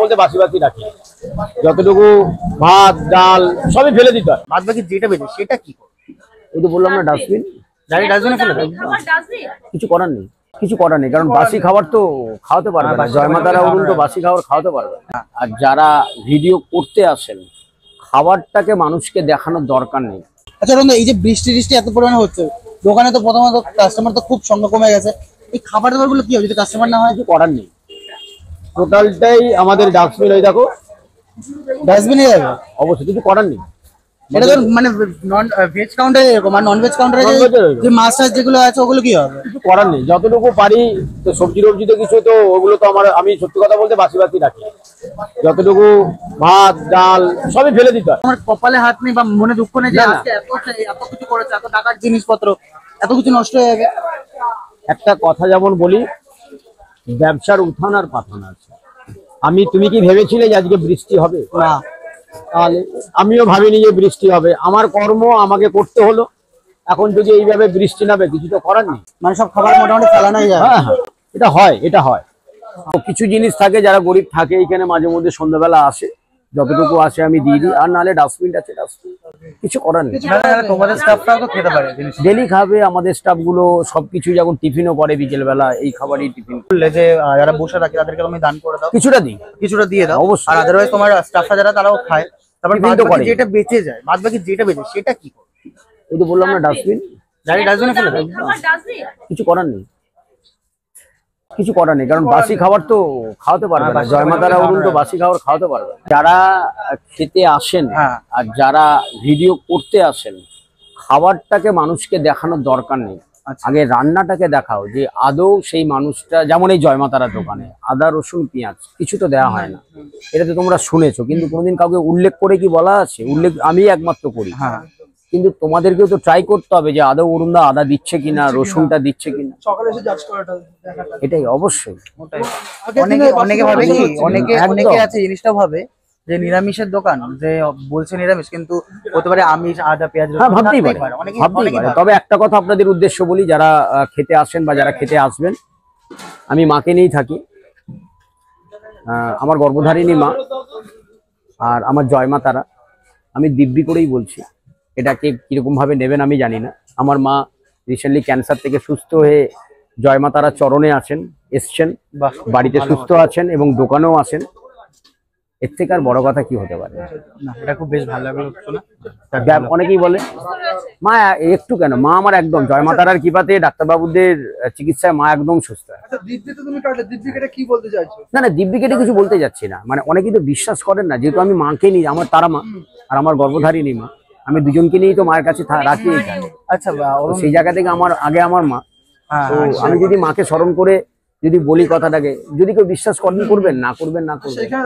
বলতে বাসি বাসি রাখি, যতটুকু ভাত ডাল সবই ফেলে দিতে হয়। বাদ বাকি যেটা বেঁচে সেটা কি করো? ওই তো বললাম না, ডাস্টবিন, ডাস্টবিনে ফেলে দাও। কিছু করার নেই, কিছু করার নেই, কারণ বাসি খাবার তো খাওয়াতে পারবে না, জয়মাতারা বলুন তো বাসি খাবার খাওয়াতে পারবে না। আর যারা ভিডিও করতে আসেন খাবারটাকে মানুষকে দেখানোর দরকার নেই। আচ্ছা বন্ধু, এই যে বৃষ্টি এত পরিমাণে হচ্ছে, দোকানে তো প্রথমত কাস্টমার তো খুব সংখ্যা কমে গেছে, এই খাবার দাবার গুলো কি হবে যদি কাস্টমার না হয়? কিছু করার নেই, টোটালটাই আমাদের ডাস্টবিন, ওই দেখো ডাস্টবিনে যাবে, অবশ্যই কিছু করার নেই। এটা তো মানে নন ভেজ কাউন্টারে এরকম, আর নন ভেজ কাউন্টারে যে মাছ টাছ যেগুলো আছে ওগুলো কি হবে? কিছু করার নেই, যতটুকু পারি। তো সবজি টবজিতে কিছু তো ওগুলো তো আমি সত্যি কথা বলতে বাসি বাসি রাখি, যতটুকু ভাত ডাল সবই ফেলে দিতে হয়। আমার কপালে হাত নেই বা মনে দুঃখ নেই যে আজকে এত কিছু করেছে, এত টাকার জিনিসপত্র এত কিছু নষ্ট হয়ে যাবে। একটা কথা যেমন বলি, ব্যবসার উত্থান আর পাথান আছে। তুমি কি ভেবেছিলে যে আজকে বৃষ্টি হবে? না, তাহলে আমিও ভাবিনি যে বৃষ্টি হবে, আমার কর্ম আমাকে করতে হলো। এখন যদি এইভাবে বৃষ্টি নামে কিছু তো করার নেই, মানে সব খাবার মোটামুটি ফেলানোই যায়। হ্যাঁ হ্যাঁ, এটা হয়। কিছু জিনিস থাকে যারা গরিব থাকে এখানে মাঝে মধ্যে সন্ধ্যাবেলা আসে, যতটুকু আসে আমি দিয়ে দিই, আর নাহলে ডাস্টবিন আছে, ডাস্টবিন, কিছু করার নেই। তোমাদের স্টাফটাও তো খেতে পারে, ডেলি খাবে আমাদের স্টাফ গুলো, সবকিছু যখন টিফিনও করে বিকেল বেলা এই খাবারই টিফিন বললে যে যারা বসে থাকে তাদেরকে তুমি দান করে দাও, কিছুটা দিই, কিছুটা দিয়ে দাও অবশ্যই। আর আদারওয়াইজ তোমার স্টাফরা যারা তারাও খায়, তারপর যেটা বেঁচে যায়, বাদ বাকি যেটা বেঁচে সেটা কি করো? ওই তো বললাম না, ডাস্টবিন, ডাস্টবিনে ফেলে দাও। কিছু করার নেই, কিছু করার নেই, কারণ বাসি খাবার তো খাওয়াতে পারবে না, জয়মাতারা বলুন তো বাসি খাবার খাওয়াতে পারবে। যারা খেতে আসেন আর যারা ভিডিও করতে আসেন খাবারটাকে মানুষকে দেখানোর দরকার নেই, আগে রান্নাটাকে দেখাও যে আদৌ সেই মানুষটা, যেমন এই জয়মাতারা দোকানে আদা রসুন পেঁয়াজ কিছু তো দেওয়া হয় না, এটা তো তোমরা শুনেছো, কিন্তু কোনোদিন কাউকে উল্লেখ করে কি বলা আছে? উল্লেখ আমি একমাত্র করি, কিন্তু তোমাদেরকেও তো ট্রাই করতে হবে যে আদৌ অরুণদা আদা দিচ্ছে কিনা, রসুনটা দিচ্ছে কিনা, এটাই অবশ্যই। অনেকে ভাবে কি, অনেকে আছে জিনিসটা ভাবে যে নিরামিষের দোকান, যে বলছে নিরামিষ কিন্তু হতে পারে আমিষ, আদা পেঁয়াজ রসুন ভাবতেই পারে। তবে একটা কথা আপনাদের উদ্দেশ্য বলি, যারা খেতে আসেন বা যারা খেতে আসবেন, আমি মাকে নিয়েই থাকি, আমার গর্ভধারিণী মা আর আমার জয়মাতারা, আমি দিব্যি করেই বলছি, এটাকে কিরকম ভাবে নেবেন আমি জানি না। আমার মা রিসেন্টলি ক্যান্সার থেকে সুস্থ হয়ে জয়মাতারা চরণে এসছেন, বাড়িতে সুস্থ আছেন এবং দোকানেও আছেন, এর থেকে আর বড় কথা কি হতে পারে? এটা খুব বেশ ভালো লাগলো শোনা। অনেকেই বলে মা একটু কেন, মা আমার একদম জয়মাতারার কৃপাতে ডাক্তারবাবুদের চিকিৎসায় মা একদম সুস্থ। না না, দিব্যি কেটে কিছু বলতে যাচ্ছি না, মানে অনেকেই তো বিশ্বাস করেন না, যেহেতু আমি মাকে নিই, আমার তারা মা আর আমার গর্ভধারিণী মা, আমি দুজনকে নিয়েই তো মায়ের কাছে রাখি। আচ্ছা, সেই জায়গা থেকে আগে আমার মা, তো আমি যদি মাকে স্মরণ করে যদি বলি কথাটাকে, যদি কেউ বিশ্বাস করবেন, না করবেন।